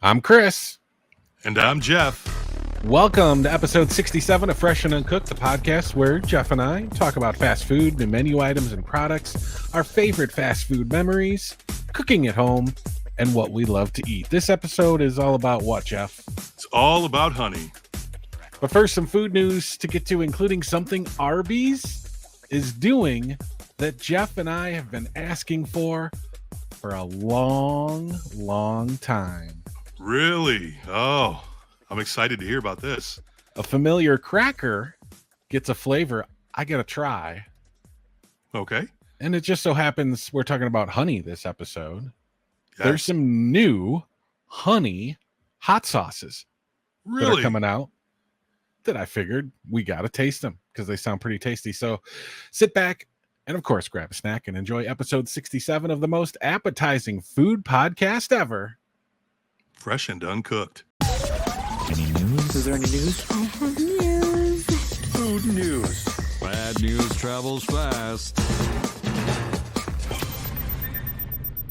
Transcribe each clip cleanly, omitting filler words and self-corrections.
I'm Chris. And I'm Jeff. Welcome to episode 67 of Fresh and Uncooked, the podcast where Jeff and I talk about fast food, new menu items and products, our favorite fast food memories, cooking at home, and what we love to eat. This episode is all about what, Jeff? It's all about honey. But first, some food news to get to, including something Arby's is doing that Jeff and I have been asking for a long time. Really? Oh, I'm excited to hear about this. A familiar cracker gets a flavor I gotta try. Okay. And it just so happens we're talking about honey this episode. Yes. There's some new honey hot sauces that are coming out that I figured we gotta taste them because they sound pretty tasty. So sit back and, of course, grab a snack and enjoy episode 67 of the most appetizing food podcast ever. Fresh and Uncooked. Any news? Is there any news? I have news. Food news. Bad news travels fast.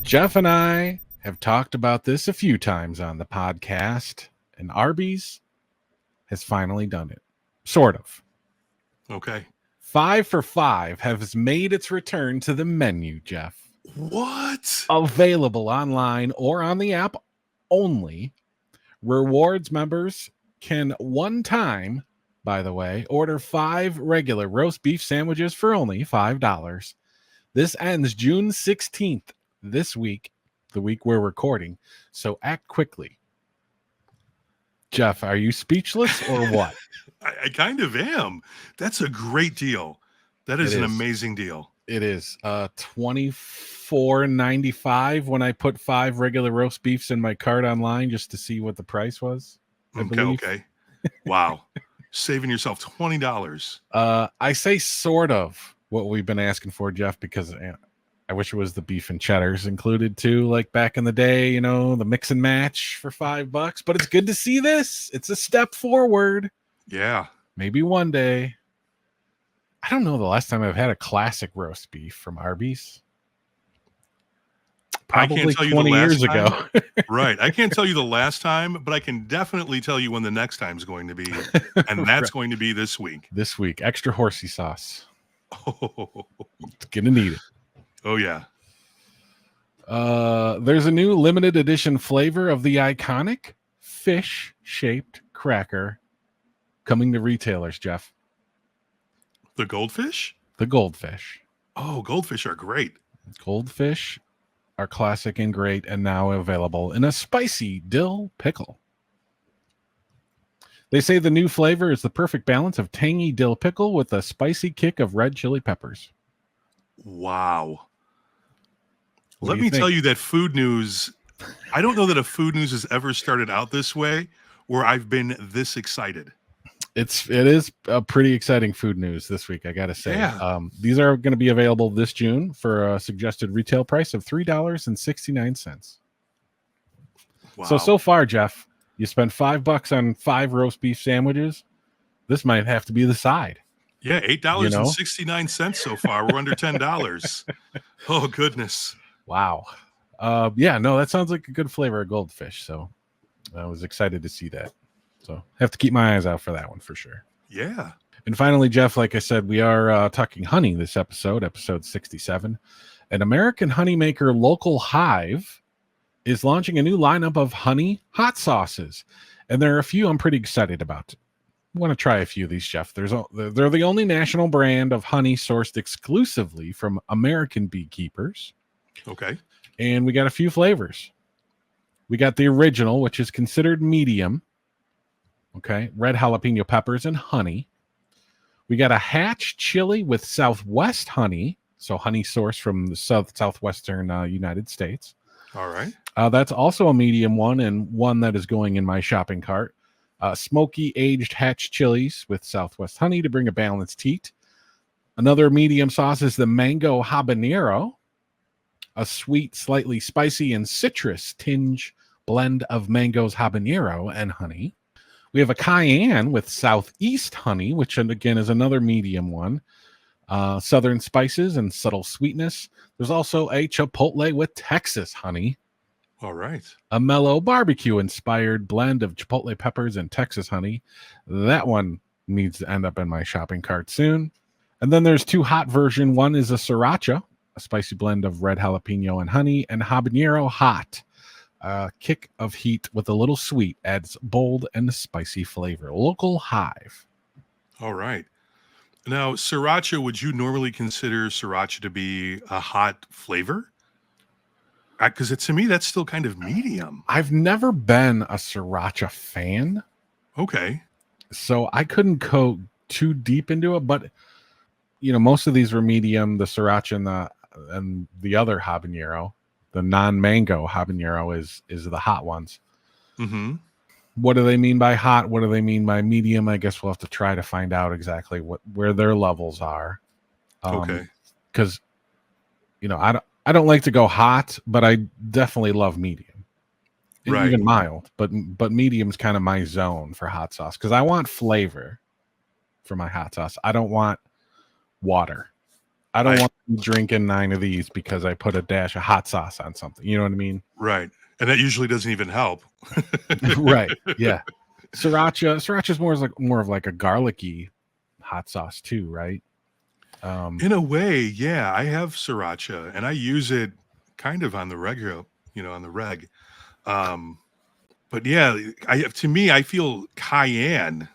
Jeff and I have talked about this a few times on the podcast, and Arby's has finally done it. Sort of. Okay. 5 for $5 has made its return to the menu, Jeff. What? Available online or on the app only. Rewards members can one time, by the way, order 5 regular roast beef sandwiches for only $5. This ends June 16th, this week, the week we're recording. So act quickly. Jeff, are you speechless or what? I kind of am. That's a great deal. That is an amazing deal. It is $24.95 when I put 5 regular roast beefs in my cart online just to see what the price was. Okay. Wow. Saving yourself $20. I say sort of what we've been asking for, Jeff, because I wish it was the beef and cheddars included too, like back in the day, you know, the mix and match for $5. But it's good to see this. It's a step forward. Yeah. Maybe one day. I don't know the last time I've had a classic roast beef from Arby's. Probably I can't tell 20 you the years last ago. time. Right. I can't tell you the last time, but I can definitely tell you when the next time is going to be. And that's going to be this week. This week. Extra horsey sauce. Oh, It's gonna need it. oh yeah. There's a new limited edition flavor of the iconic fish-shaped cracker coming to retailers, Jeff. The Goldfish? The Goldfish. Oh, Goldfish are great. Goldfish are classic and great and now available in a spicy dill pickle. They say the new flavor is the perfect balance of tangy dill pickle with a spicy kick of red chili peppers. Wow. What Let do me you think? tell you that food news, I don't know that a food news has ever started out this way where I've been this excited. It is a pretty exciting food news this week, I gotta say. Yeah. These are going to be available this June for a suggested retail price of $3.69. Wow. So far, Jeff, you spent $5 on 5 roast beef sandwiches. This might have to be the side. Yeah, $8.69 so far. We're under $10. Oh, goodness. Wow. Yeah, no, that sounds like a good flavor of Goldfish. So I was excited to see that. So have to keep my eyes out for that one for sure. Yeah. And finally, Jeff, like I said, we are talking honey this episode 67. An American honey maker, local Hive, is launching a new lineup of honey hot sauces. And there are a few I'm pretty excited about. I want to try a few of these, Jeff. They're the only national brand of honey sourced exclusively from American beekeepers. Okay. And we got a few flavors. We got the original, which is considered medium. Okay. Red jalapeno peppers and honey. We got a hatch chili with Southwest honey. So honey sourced from the southwestern United States. All right. That's also a medium one and one that is going in my shopping cart. Smoky aged hatch chilies with Southwest honey to bring a balanced heat. Another medium sauce is the mango habanero, a sweet, slightly spicy and citrus tinge blend of mangoes, habanero, and honey. We have a cayenne with Southeast honey, which again is another medium one. Southern spices and subtle sweetness. There's also a chipotle with Texas honey. All right. A mellow barbecue-inspired blend of chipotle peppers and Texas honey. That one needs to end up in my shopping cart soon. And then there's two hot version. One is a sriracha, a spicy blend of red jalapeno and honey, and habanero hot. A kick of heat with a little sweet adds bold and spicy flavor. Local Hive. All right. Now, sriracha, would you normally consider sriracha to be a hot flavor? Because to me, that's still kind of medium. I've never been a sriracha fan, Okay. so I couldn't go too deep into it. But most of these were medium. The sriracha and the other habanero, the non-mango habanero, is the hot ones. Mm-hmm. What do they mean by hot? What do they mean by medium? I guess we'll have to try to find out exactly where their levels are. Okay. Because I don't like to go hot, but I definitely love medium. Right. Even mild, but medium's kind of my zone for hot sauce because I want flavor for my hot sauce. I don't want water. I don't want to be drinking 9 of these because I put a dash of hot sauce on something. You know what I mean? Right. And that usually doesn't even help. Right. Yeah. Sriracha is more of like a garlicky hot sauce too, right? In a way, yeah. I have sriracha and I use it kind of on the regular, on the reg. But yeah, to me, I feel cayenne,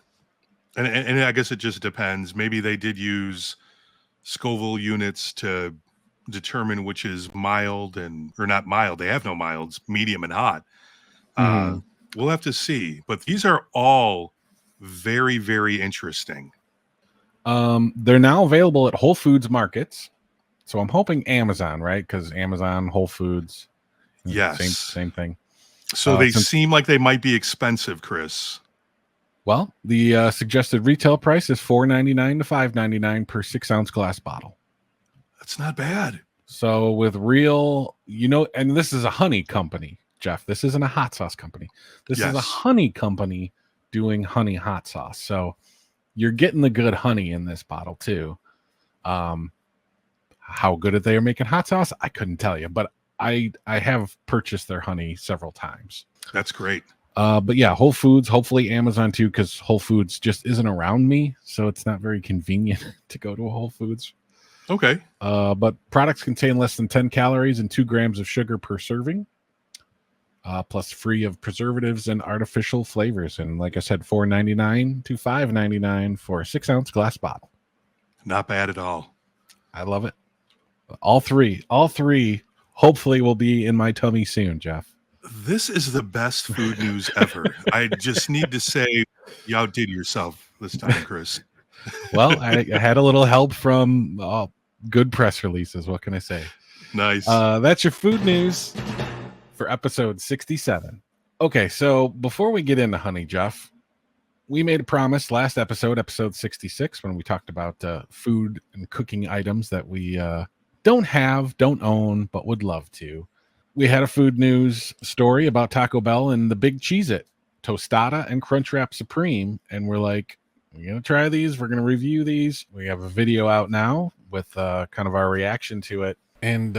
and I guess it just depends. Maybe they did use Scoville units to determine which is mild or not mild. They have no milds, medium and hot. We'll have to see. But these are all very, very interesting. They're now available at Whole Foods markets. So I'm hoping Amazon, right? Because Amazon, Whole Foods, yes, same thing. So they seem like they might be expensive, Chris. Well, the suggested retail price is $4.99 to $5.99 per 6-ounce glass bottle. That's not bad. So with real, and this is a honey company, Jeff. This isn't a hot sauce company. This is a honey company doing honey hot sauce. So you're getting the good honey in this bottle too. How good they are making hot sauce, I couldn't tell you, but I have purchased their honey several times. That's great. But yeah, Whole Foods, hopefully Amazon too, because Whole Foods just isn't around me, so it's not very convenient to go to a Whole Foods. Okay. But products contain less than 10 calories and 2 grams of sugar per serving, plus free of preservatives and artificial flavors. And like I said, $4.99 to $5.99 for a 6-ounce glass bottle. Not bad at all. I love it. All three hopefully will be in my tummy soon, Jeff. This is the best food news ever. I just need to say you outdid yourself this time, Chris. Well, I had a little help from good press releases. What can I say? Nice. That's your food news for episode 67. Okay, so before we get into honey, Jeff, we made a promise last episode 66, when we talked about food and cooking items that we don't own, but would love to. We had a food news story about Taco Bell and the Big Cheez-It Tostada and Crunchwrap Supreme. And we're like, we're going to try these. We're going to review these. We have a video out now with kind of our reaction to it. And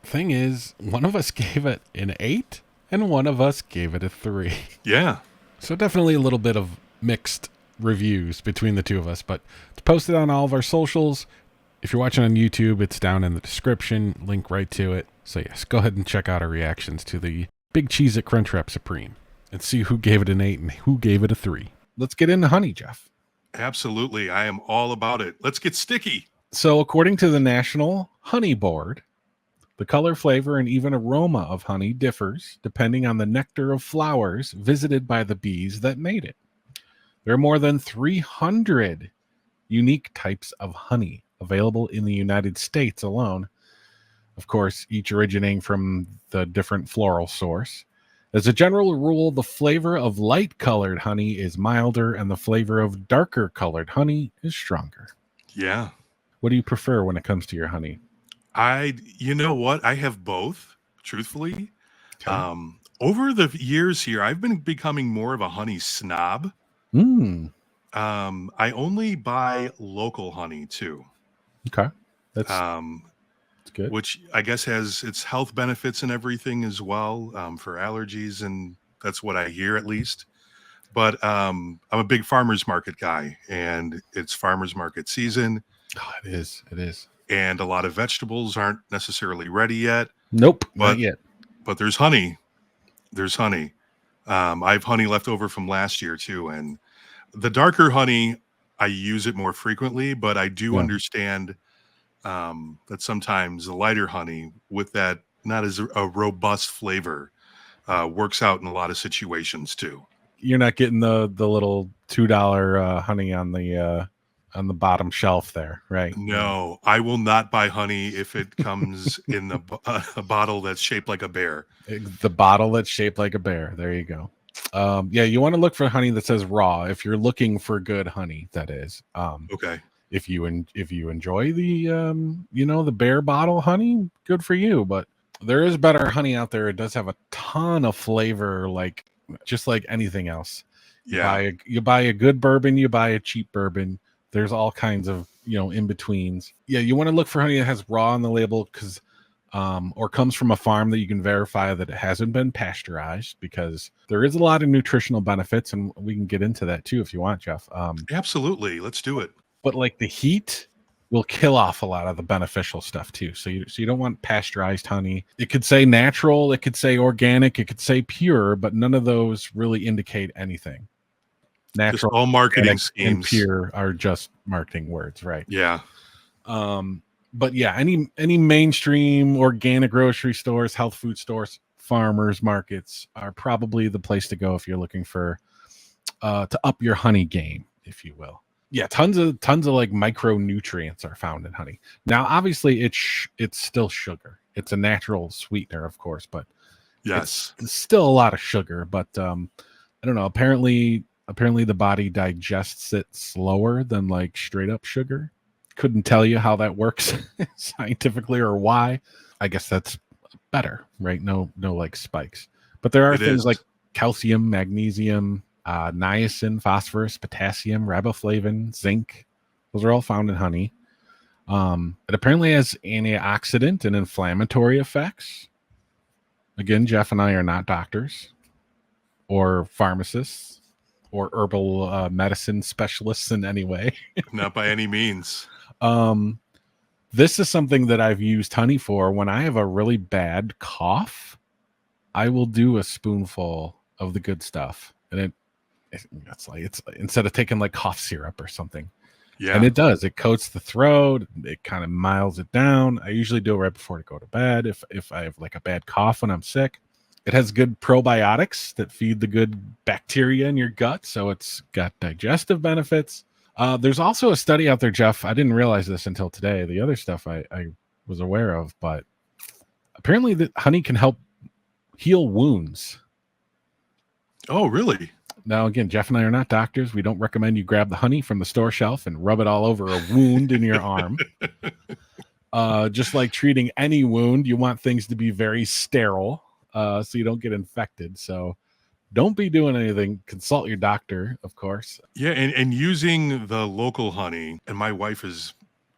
thing is, one of us gave it an 8 and one of us gave it a 3. Yeah. So definitely a little bit of mixed reviews between the two of us, but it's posted on all of our socials. If you're watching on YouTube, it's down in the description, link right to it. So yes, go ahead and check out our reactions to the Big Cheez-It Crunchwrap Supreme and see who gave it an 8 and who gave it a 3. Let's get into honey, Jeff. Absolutely. I am all about it. Let's get sticky. So according to the National Honey Board, the color, flavor, and even aroma of honey differs depending on the nectar of flowers visited by the bees that made it. There are more than 300 unique types of honey available in the United States alone. Of course, each originating from the different floral source. As a general rule, the flavor of light-colored honey is milder and the flavor of darker-colored honey is stronger. Yeah. What do you prefer when it comes to your honey? You know what? I have both, truthfully. Okay. Over the years here, I've been becoming more of a honey snob. I only buy local honey too. Okay. That's good. which I guess has its health benefits and everything as well, for allergies, and that's what I hear at least. But I'm a big farmers market guy, and it's farmers market season, Oh, it is. It is. and a lot of vegetables aren't necessarily ready yet. Nope, But not yet. but there's honey. There's honey. I have honey left over from last year too, and the darker honey, I use it more frequently, but I do Yeah. understand that sometimes the lighter honey with that not as a robust flavor works out in a lot of situations too. You're not getting the little $2 honey on the bottom shelf there, right? No, I will not buy honey if it comes in a bottle that's shaped like a bear. The bottle that's shaped like a bear. There you go. Yeah, you want to look for honey that says raw if you're looking for good honey. That is. Okay. If you enjoy the the bear bottle honey, good for you. But there is better honey out there. It does have a ton of flavor, like just like anything else. Yeah. You buy a good bourbon, you buy a cheap bourbon. There's all kinds of in betweens. Yeah, you want to look for honey that has raw on the label because or comes from a farm that you can verify that it hasn't been pasteurized, because there is a lot of nutritional benefits, and we can get into that too if you want, Jeff. Absolutely. Let's do it. But like the heat will kill off a lot of the beneficial stuff too. So you don't want pasteurized honey. It could say natural, it could say organic, it could say pure, but none of those really indicate anything. Just Natural, all marketing organic, and schemes. pure are just marketing words, right? Yeah. But yeah, any mainstream organic grocery stores, health food stores, farmers markets are probably the place to go if you're looking for to up your honey game, if you will. Yeah, tons of like micronutrients are found in honey. Now, obviously, it's still sugar. It's a natural sweetener, of course, but Yes. it's still a lot of sugar. But I don't know. Apparently the body digests it slower than like straight up sugar. Couldn't tell you how that works scientifically or why. I guess that's better, right? No like spikes. But there are things like calcium, magnesium, niacin, phosphorus, potassium, riboflavin, zinc. Those are all found in honey. It apparently has antioxidant and inflammatory effects. Again, Jeff and I are not doctors or pharmacists or herbal medicine specialists in any way. Not by any means. This is something that I've used honey for. When I have a really bad cough, I will do a spoonful of the good stuff, and it's instead of taking like cough syrup or something. Yeah. And it coats the throat, it kind of miles it down. I usually do it right before I go to bed if I have like a bad cough when I'm sick. It has good probiotics that feed the good bacteria in your gut, so it's got digestive benefits. There's also a study out there, Jeff. I didn't realize this until today. The other stuff I was aware of, but apparently that honey can help heal wounds. Oh, really? Now, again, Jeff and I are not doctors. We don't recommend you grab the honey from the store shelf and rub it all over a wound in your arm. Just like treating any wound, you want things to be very sterile, so you don't get infected. So don't be doing anything. Consult your doctor, of course. Yeah, and using the local honey, and my wife is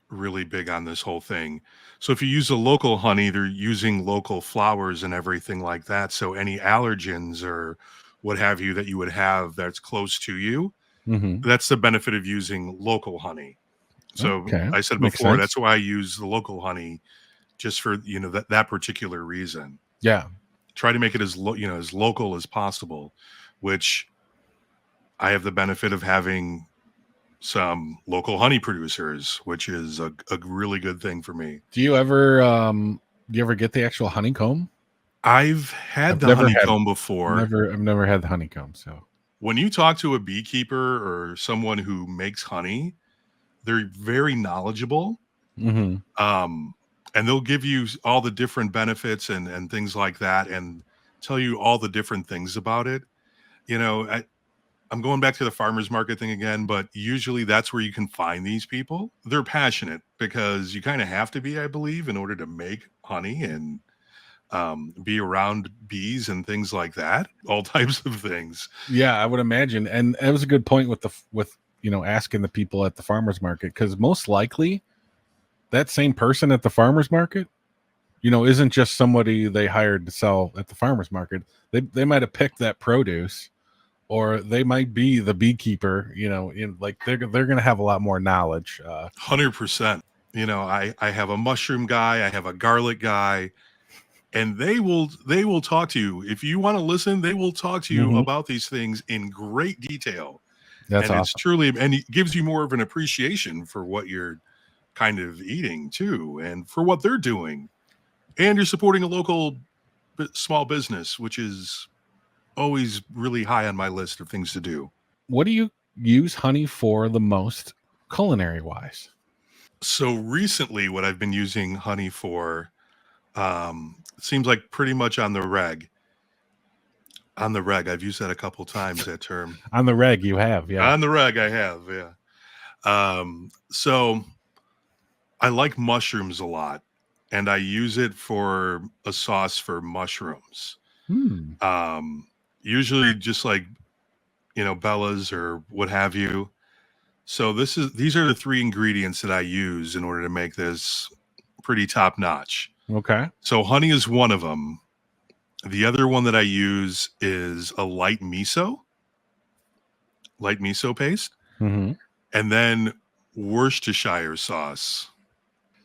really big on this whole thing. So if you use a local honey, they're using local flowers and everything like that. So any allergens or what have you that you would have that's close to you, that's the benefit of using local honey. So I said before, that's why I use the local honey, just for that particular reason. Yeah. Try to make it as as local as possible, which I have the benefit of having some local honey producers, which is a really good thing for me. Do you ever get the actual honeycomb? I've had the honeycomb before. I've never had the honeycomb. So when you talk to a beekeeper or someone who makes honey, they're very knowledgeable. And they'll give you all the different benefits and things like that, and tell you all the different things about it. I'm going back to the farmer's market thing again, but usually that's where you can find these people. They're passionate because you kind of have to be, I believe, in order to make honey and be around bees and things like that, all types of things. Yeah, I would imagine. And that was a good point with asking the people at the farmer's market, because most likely that same person at the farmer's market isn't just somebody they hired to sell at the farmer's market. They might have picked that produce, or they might be the beekeeper, like they're going to have a lot more knowledge. 100%. I have a mushroom guy, I have a garlic guy, and they will talk to you. If you want to listen, they will talk to you about these things in great detail. That's and awesome. It's truly, and it gives you more of an appreciation for what you're kind of eating too, and for what they're doing. And you're supporting a local small business, which is always really high on my list of things to do. What do you use honey for the most, culinary wise? So recently, what I've been using honey for, seems like pretty much on the reg. On the reg, I've used that a couple times, that term. On the reg, you have, yeah. On the reg, I have, yeah. So I like mushrooms a lot, and I use it for a sauce for mushrooms. Usually just like, Bella's or what have you. So these are the 3 ingredients that I use in order to make this pretty top notch. Okay. So honey is one of them. The other one that I use is a light miso paste, and then Worcestershire sauce.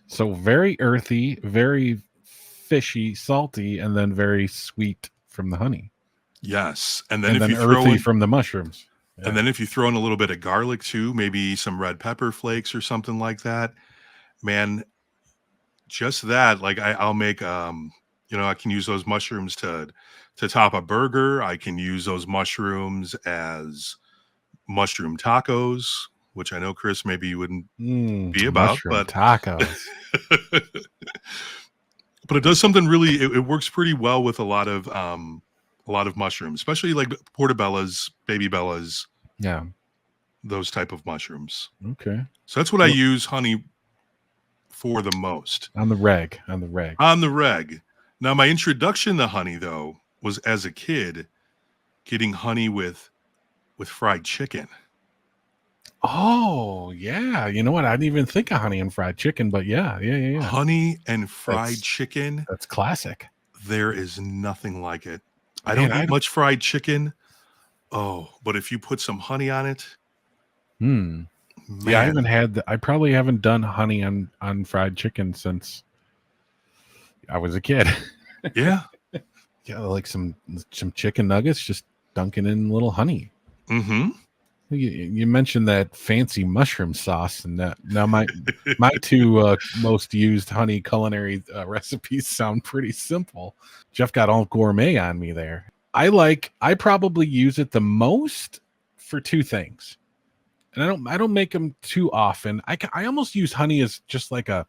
So very earthy, very fishy, salty, and then very sweet from the honey. Yes, and then if you earthy from the mushrooms. Yeah. And then if you throw in a little bit of garlic too, maybe some red pepper flakes or something like that, man, just that. Like I'll make, I can use those mushrooms to top a burger. I can use those mushrooms as mushroom tacos, which I know, Chris, maybe you wouldn't be about, but tacos. But it does something really. It works pretty well with a lot of mushrooms, especially like portobellas, baby bellas. Yeah, those type of mushrooms. Okay, so that's what I use honey for the most. On the reg. Now, my introduction to honey, though, was as a kid getting honey with fried chicken. Oh, yeah. You know what? I didn't even think of honey and fried chicken, but yeah. Honey and fried chicken. That's classic. There is nothing like it. I don't eat much fried chicken. Oh, but if you put some honey on it. Yeah, I probably haven't done honey on fried chicken since I was a kid. Yeah. Yeah, like some chicken nuggets, just dunking in a little honey. You mentioned that fancy mushroom sauce, and that now my 2 most used honey culinary recipes sound pretty simple. Jeff got all gourmet on me there. I probably use it the most for 2 things, and I don't make them too often. I almost use honey as just a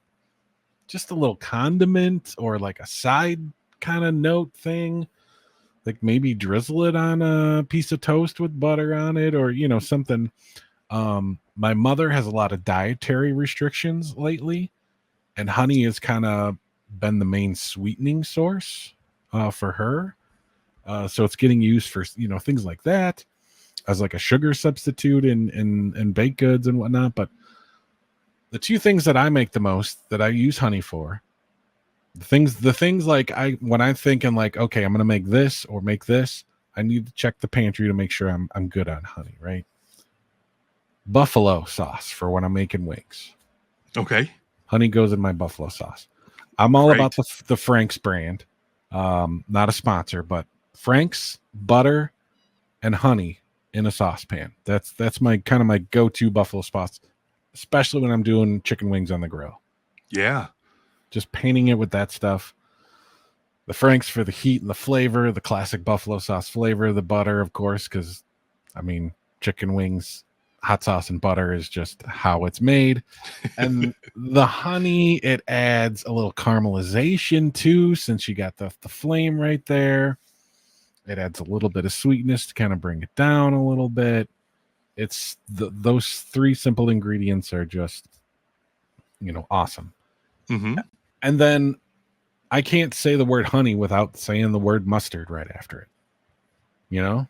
little condiment or like a side kind of note thing. Like maybe drizzle it on a piece of toast with butter on it, or something. My mother has a lot of dietary restrictions lately, and honey has kind of been the main sweetening source for her. So it's getting used for things like that, as like a sugar substitute in baked goods and whatnot. But the 2 things that I make the most, that I use honey for, the things like when I'm thinking like, okay, I'm gonna make this or make this, I need to check the pantry to make sure I'm good on honey, right? Buffalo sauce for when I'm making wings. Okay. Honey goes in my buffalo sauce. I'm all about the Frank's brand. Not a sponsor, but Frank's, butter, and honey in a saucepan. That's my kind of my go-to buffalo sauce, especially when I'm doing chicken wings on the grill. Yeah. Just painting it with that stuff. The Frank's for the heat and the flavor, the classic buffalo sauce flavor, the butter, of course, because chicken wings, hot sauce and butter is just how it's made. And the honey, it adds a little caramelization too, since you got the flame right there. It adds a little bit of sweetness to kind of bring it down a little bit. It's those 3 simple ingredients are just, awesome. And then I can't say the word honey without saying the word mustard right after it.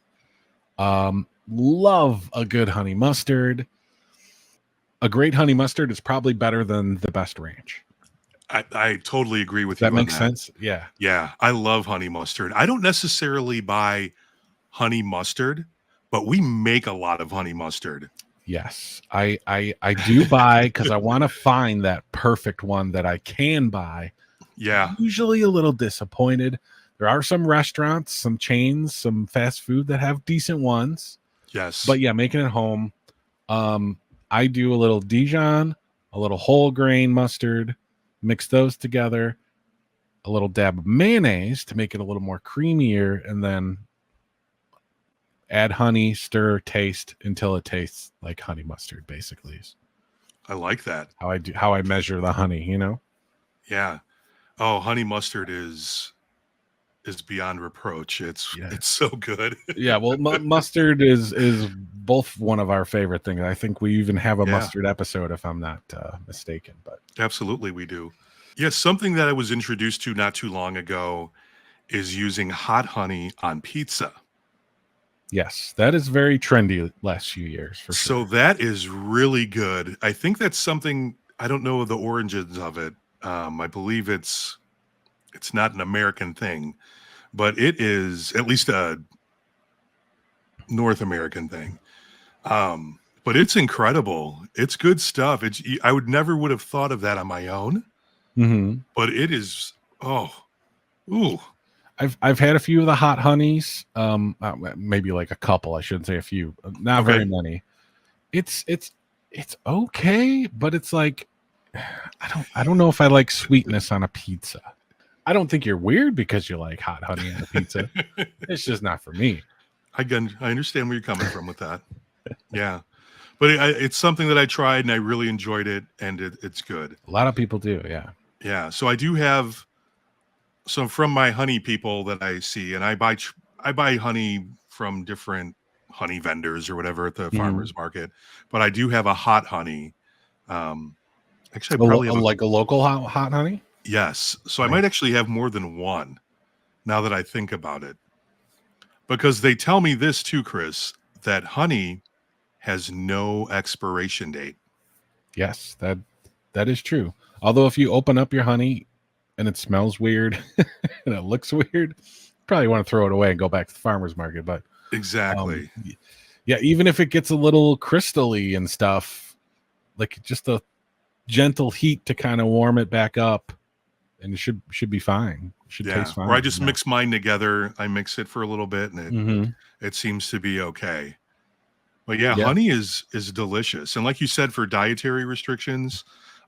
Love a good honey mustard. A great honey mustard is probably better than the best ranch. I totally agree with Does that you on make that. sense? Yeah. Yeah, I love honey mustard. I don't necessarily buy honey mustard, but we make a lot of honey mustard. Yes. I do buy because I want to find that perfect one that I can buy. Yeah. Usually a little disappointed. There are some restaurants, some chains, some fast food that have decent ones. Yes. But yeah, making it home. I do a little Dijon, a little whole grain mustard, mix those together, a little dab of mayonnaise to make it a little more creamier, and then add honey, stir, taste until it tastes like honey mustard, basically. Is I like that. how I measure the honey, you know? Yeah. Oh, honey mustard is beyond reproach. It's so good. Yeah, well, mustard is both one of our favorite things. I think we even have a mustard episode, if I'm not mistaken. But absolutely, we do. Yes, something that I was introduced to not too long ago is using hot honey on pizza. Yes, that is very trendy last few years for sure. So that is really good. I think that's something, I don't know the origins of it. I believe it's not an American thing, but it is at least a North American thing. But it's incredible. It's good stuff. I would have thought of that on my own, but it is. Ooh. I've had a few of the hot honeys, maybe like a couple. I shouldn't say a few, not very many. It's okay, but it's like I don't know if I like sweetness on a pizza. I don't think you're weird because you like hot honey on a pizza. It's just not for me. I understand where you're coming from with that. Yeah, but it's something that I tried and I really enjoyed it, and it's good. A lot of people do, yeah. Yeah, so I do have some from my honey people that I see, and I buy honey from different honey vendors or whatever at the farmer's market, but I do have a hot honey. Actually, I probably have like a local hot honey. Yes, so I might actually have more than one now that I think about it, because they tell me this too, Chris, that honey has no expiration date. Yes, that is true. Although if you open up your honey and it smells weird and it looks weird, probably want to throw it away and go back to the farmer's market. But exactly, yeah, even if it gets a little crystally and stuff, like just a gentle heat to kind of warm it back up, and it should be fine. It should taste fine. Or I just mix mine together. I mix it for a little bit, and it seems to be okay. But yeah, honey is delicious. And like you said, for dietary restrictions,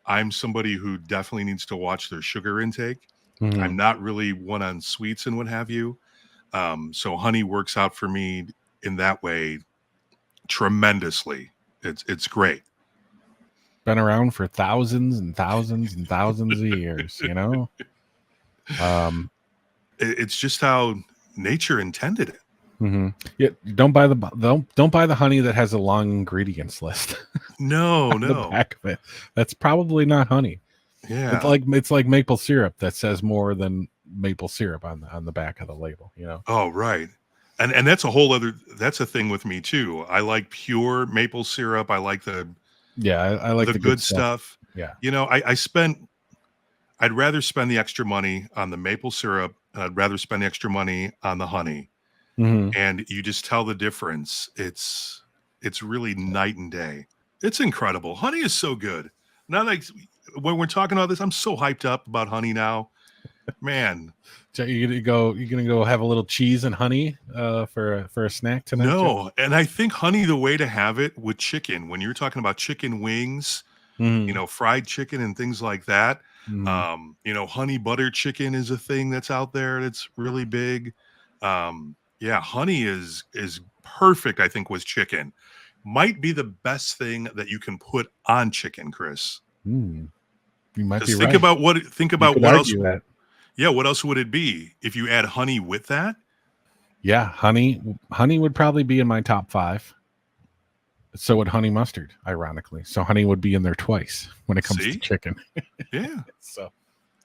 I'm somebody who definitely needs to watch their sugar intake. I'm not really one on sweets and what have you. So honey works out for me in that way tremendously. It's great. Been around for thousands and thousands and thousands of years, you know? It's just how nature intended it. Yeah, don't buy the honey that has a long ingredients list. No, the back of it. That's probably not honey. Yeah, it's like maple syrup that says more than maple syrup on the back of the label. You know. Oh, right. And that's a thing with me too. I like pure maple syrup. I like I like the good stuff. Yeah. You know, I'd rather spend the extra money on the maple syrup, and I'd rather spend the extra money on the honey. And you just tell the difference. It's really night and day. It's incredible. Honey is so good. Now, like when we're talking about this, I'm so hyped up about honey now, man. So you're gonna go have a little cheese and honey for a snack tonight? No, and I think honey, the way to have it with chicken, when you're talking about chicken wings, you know, fried chicken and things like that. You know, honey butter chicken is a thing that's out there that's really big. Yeah, honey is perfect, I think, with chicken. Might be the best thing that you can put on chicken, Chris. You might be think right. about what else. That. Yeah, what else would it be if you add honey with that? Yeah, honey would probably be in my top 5. So would honey mustard, ironically. So honey would be in there twice when it comes to chicken. Yeah. So.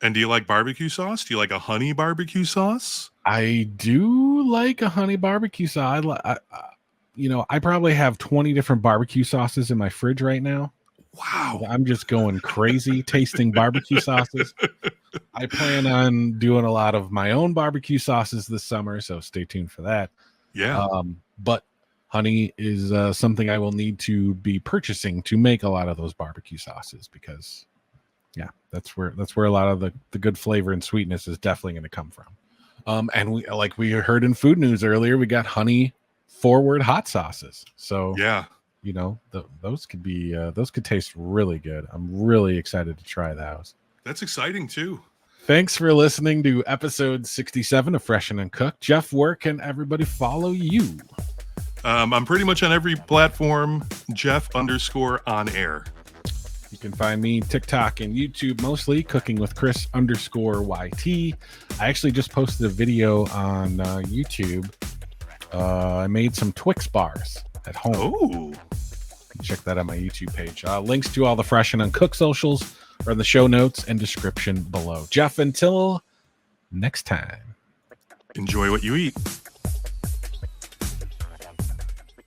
And do you like barbecue sauce? Do you like a honey barbecue sauce? I do like a honey barbecue sauce. I probably have 20 different barbecue sauces in my fridge right now. Wow. I'm just going crazy tasting barbecue sauces. I plan on doing a lot of my own barbecue sauces this summer, so stay tuned for that. Yeah. But honey is something I will need to be purchasing to make a lot of those barbecue sauces because, yeah, that's where a lot of the good flavor and sweetness is definitely going to come from. And we, like we heard in food news earlier, we got honey forward hot sauces. So Yeah. you know, those could taste really good. I'm really excited to try those. That's exciting too. Thanks for listening to episode 67 of Fresh and Uncooked. Jeff, where can everybody follow you? I'm pretty much on every platform, Jeff_on-air. You can find me TikTok and YouTube, mostly Cooking with Chris_YT. I actually just posted a video on YouTube. I made some Twix bars at home. Oh, check that on my YouTube page. Links to all the Fresh and Uncooked socials are in the show notes and description below. Jeff, until next time, enjoy what you eat.